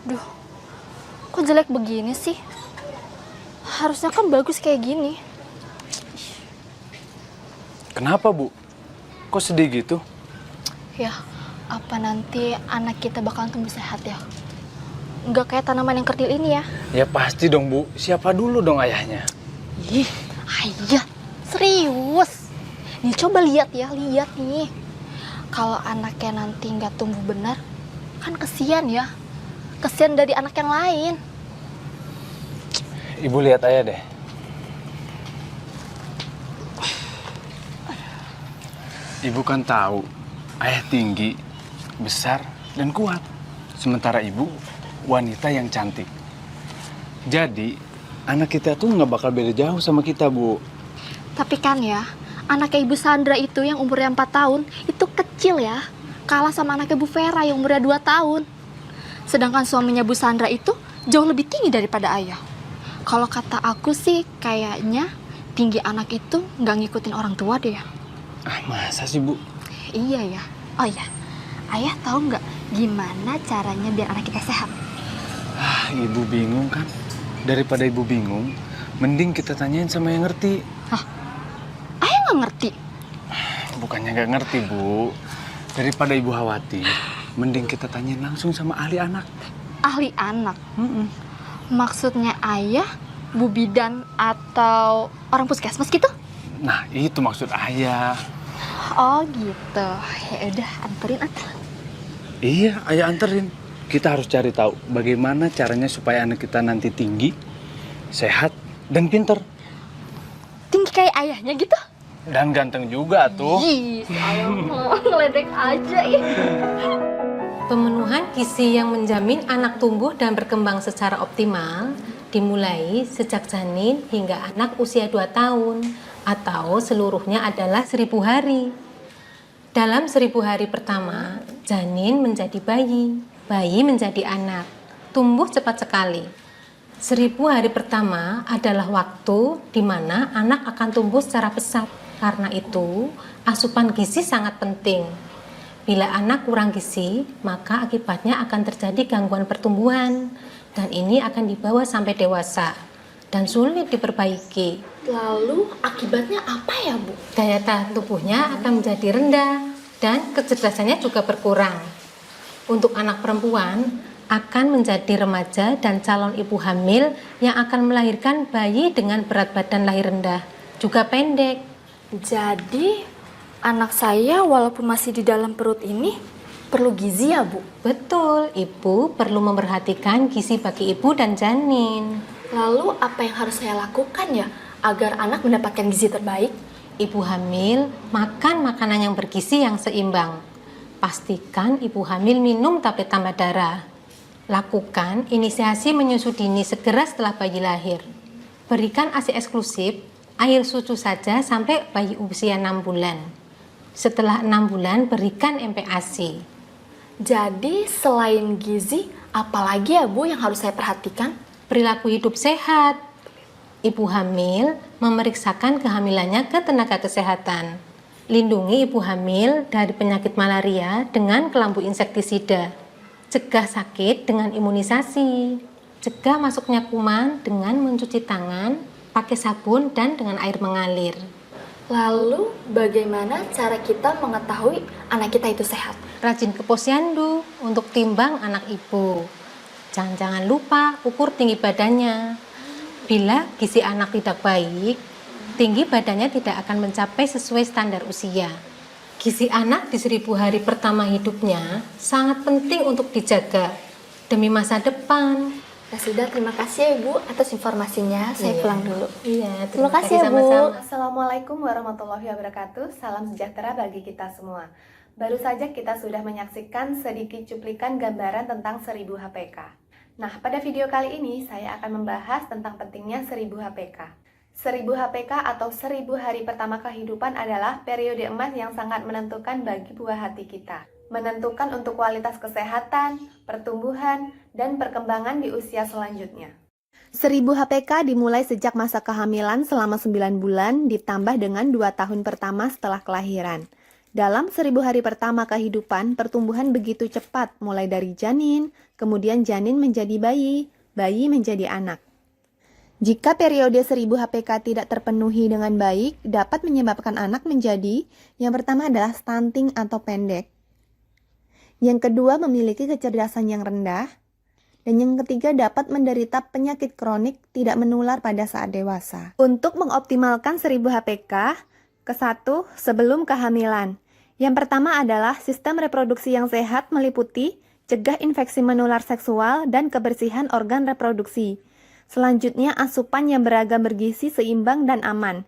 Duh, kok jelek begini sih? Harusnya kan bagus kayak gini. Kenapa, Bu? Kok sedih gitu? Ya, apa nanti anak kita bakalan tumbuh sehat ya? Nggak kayak tanaman yang kerdil ini ya? Ya pasti dong, Bu. Siapa dulu dong ayahnya? Ih, ayah, serius. Nih coba lihat ya, lihat nih. Kalau anaknya nanti nggak tumbuh benar, kan kesian ya. Kesian dari anak yang lain. Ibu lihat ayah deh. Ibu kan tahu, ayah tinggi, besar, dan kuat. Sementara ibu, wanita yang cantik. Jadi, anak kita tuh nggak bakal beda jauh sama kita, Bu. Tapi kan ya, anaknya Ibu Sandra itu yang umurnya 4 tahun, itu kecil ya. Kalah sama anaknya Bu Vera yang umurnya 2 tahun. Sedangkan suaminya Bu Sandra itu jauh lebih tinggi daripada ayah. Kalau kata aku sih, kayaknya tinggi anak itu nggak ngikutin orang tua deh ya. Ah, masa sih, Bu? Iya ya. Oh iya, ayah tahu nggak gimana caranya biar anak kita sehat? Ah, ibu bingung kan? Daripada ibu bingung, mending kita tanyain sama yang ngerti. Ayah nggak ngerti. Bukannya nggak ngerti, Bu. Daripada ibu khawatir, mending kita tanyain langsung sama ahli anak. Ahli anak. Maksudnya ayah, bu bidan atau orang puskesmas gitu? Nah, itu maksud ayah. Oh gitu. Ya udah, anterin atau? Iya, ayah anterin. Kita harus cari tahu bagaimana caranya supaya anak kita nanti tinggi, sehat, dan pinter. Tinggi kayak ayahnya gitu? Dan ganteng juga tuh. Ih, ayah mah ngeledek aja ya. Pemenuhan gizi yang menjamin anak tumbuh dan berkembang secara optimal dimulai sejak janin hingga anak usia 2 tahun atau seluruhnya adalah 1000 hari. Dalam 1000 hari pertama, janin menjadi bayi, bayi menjadi anak, tumbuh cepat sekali. 1000 hari pertama adalah waktu di mana anak akan tumbuh secara pesat. Karena itu, asupan gizi sangat penting. Bila anak kurang gizi, maka akibatnya akan terjadi gangguan pertumbuhan, dan ini akan dibawa sampai dewasa dan sulit diperbaiki. Lalu akibatnya apa ya, Bu? Daya tahan tubuhnya akan menjadi rendah dan kecerdasannya juga berkurang. Untuk anak perempuan, akan menjadi remaja dan calon ibu hamil yang akan melahirkan bayi dengan berat badan lahir rendah, juga pendek. Jadi, anak saya walaupun masih di dalam perut ini perlu gizi ya, Bu? Betul, ibu perlu memperhatikan gizi bagi ibu dan janin. Lalu apa yang harus saya lakukan ya agar anak mendapatkan gizi terbaik? Ibu hamil makan makanan yang bergizi yang seimbang. Pastikan ibu hamil minum tablet tambah darah. Lakukan inisiasi menyusui dini segera setelah bayi lahir. Berikan ASI eksklusif, air susu saja sampai bayi usia 6 bulan. Setelah 6 bulan berikan MPASI. Jadi selain gizi, apalagi ya Bu yang harus saya perhatikan? Perilaku hidup sehat. Ibu hamil memeriksakan kehamilannya ke tenaga kesehatan. Lindungi ibu hamil dari penyakit malaria dengan kelambu insektisida. Cegah sakit dengan imunisasi. Cegah masuknya kuman dengan mencuci tangan, pakai sabun dan dengan air mengalir. Lalu bagaimana cara kita mengetahui anak kita itu sehat? Rajin ke posyandu untuk timbang anak ibu. Jangan lupa ukur tinggi badannya. Bila gizi anak tidak baik, tinggi badannya tidak akan mencapai sesuai standar usia. Gizi anak di 1000 hari pertama hidupnya sangat penting untuk dijaga demi masa depan. Ya sudah, terima kasih ya Ibu atas informasinya. Saya pulang dulu. Iya, Terima kasih ya Bu. sama-sama. Assalamualaikum warahmatullahi wabarakatuh. Salam sejahtera bagi kita semua. Baru saja kita sudah menyaksikan sedikit cuplikan gambaran tentang 1000 HPK. Nah, pada video kali ini saya akan membahas tentang pentingnya 1000 HPK. 1000 HPK atau 1000 hari pertama kehidupan adalah periode emas yang sangat menentukan bagi buah hati kita. Menentukan untuk kualitas kesehatan, pertumbuhan, dan perkembangan di usia selanjutnya. 1000 HPK dimulai sejak masa kehamilan selama 9 bulan ditambah dengan 2 tahun pertama setelah kelahiran. Dalam 1000 hari pertama kehidupan, pertumbuhan begitu cepat, mulai dari janin, kemudian janin menjadi bayi, bayi menjadi anak. Jika periode 1000 HPK tidak terpenuhi dengan baik, dapat menyebabkan anak menjadi, yang pertama adalah stunting atau pendek. Yang kedua memiliki kecerdasan yang rendah. Dan yang ketiga dapat menderita penyakit kronik tidak menular pada saat dewasa. Untuk mengoptimalkan 1000 HPK, ke-1, sebelum kehamilan. Yang pertama adalah sistem reproduksi yang sehat meliputi cegah infeksi menular seksual dan kebersihan organ reproduksi. Selanjutnya asupan yang beragam bergizi seimbang dan aman.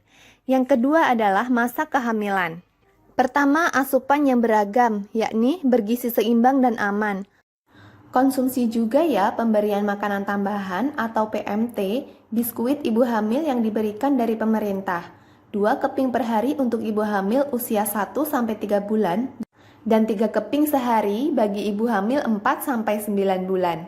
Yang kedua adalah masa kehamilan. Pertama, asupan yang beragam, yakni bergizi seimbang dan aman. Konsumsi juga ya pemberian makanan tambahan atau PMT, biskuit ibu hamil yang diberikan dari pemerintah. 2 keping per hari untuk ibu hamil usia 1-3 bulan dan 3 keping sehari bagi ibu hamil 4-9 bulan.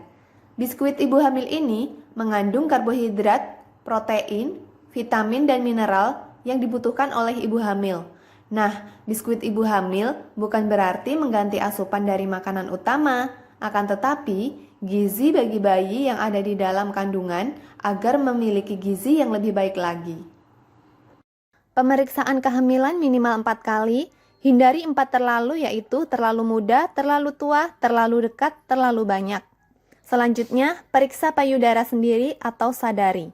Biskuit ibu hamil ini mengandung karbohidrat, protein, vitamin dan mineral yang dibutuhkan oleh ibu hamil. Nah, biskuit ibu hamil bukan berarti mengganti asupan dari makanan utama, akan tetapi gizi bagi bayi yang ada di dalam kandungan agar memiliki gizi yang lebih baik lagi. Pemeriksaan kehamilan minimal 4 kali, hindari 4 terlalu yaitu terlalu muda, terlalu tua, terlalu dekat, terlalu banyak. Selanjutnya, periksa payudara sendiri atau sadari.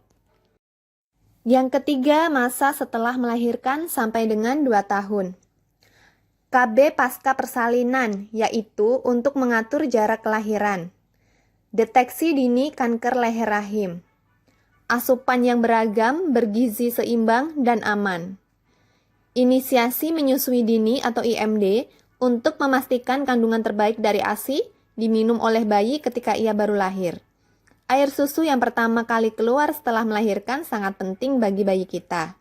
Yang ketiga, masa setelah melahirkan sampai dengan 2 tahun. KB pasca persalinan, yaitu untuk mengatur jarak kelahiran. Deteksi dini kanker leher rahim. Asupan yang beragam, bergizi seimbang, dan aman. Inisiasi menyusui dini atau IMD untuk memastikan kandungan terbaik dari ASI diminum oleh bayi ketika ia baru lahir. Air susu yang pertama kali keluar setelah melahirkan sangat penting bagi bayi kita.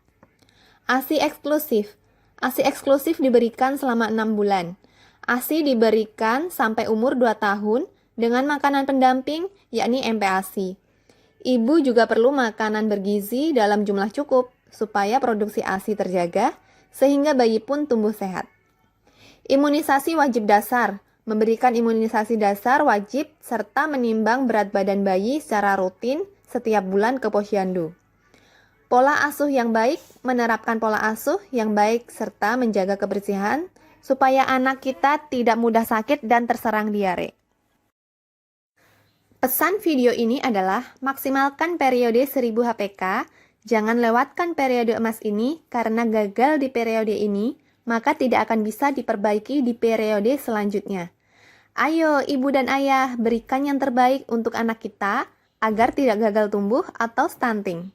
ASI eksklusif. ASI eksklusif diberikan selama 6 bulan. ASI diberikan sampai umur 2 tahun dengan makanan pendamping yakni MPASI. Ibu juga perlu makanan bergizi dalam jumlah cukup supaya produksi ASI terjaga sehingga bayi pun tumbuh sehat. Imunisasi wajib dasar. Memberikan imunisasi dasar wajib serta menimbang berat badan bayi secara rutin setiap bulan ke posyandu. Pola asuh yang baik, menerapkan pola asuh yang baik serta menjaga kebersihan supaya anak kita tidak mudah sakit dan terserang diare. Pesan video ini adalah maksimalkan periode 1000 HPK, jangan lewatkan periode emas ini karena gagal di periode ini, maka tidak akan bisa diperbaiki di periode selanjutnya. Ayo ibu dan ayah berikan yang terbaik untuk anak kita agar tidak gagal tumbuh atau stunting.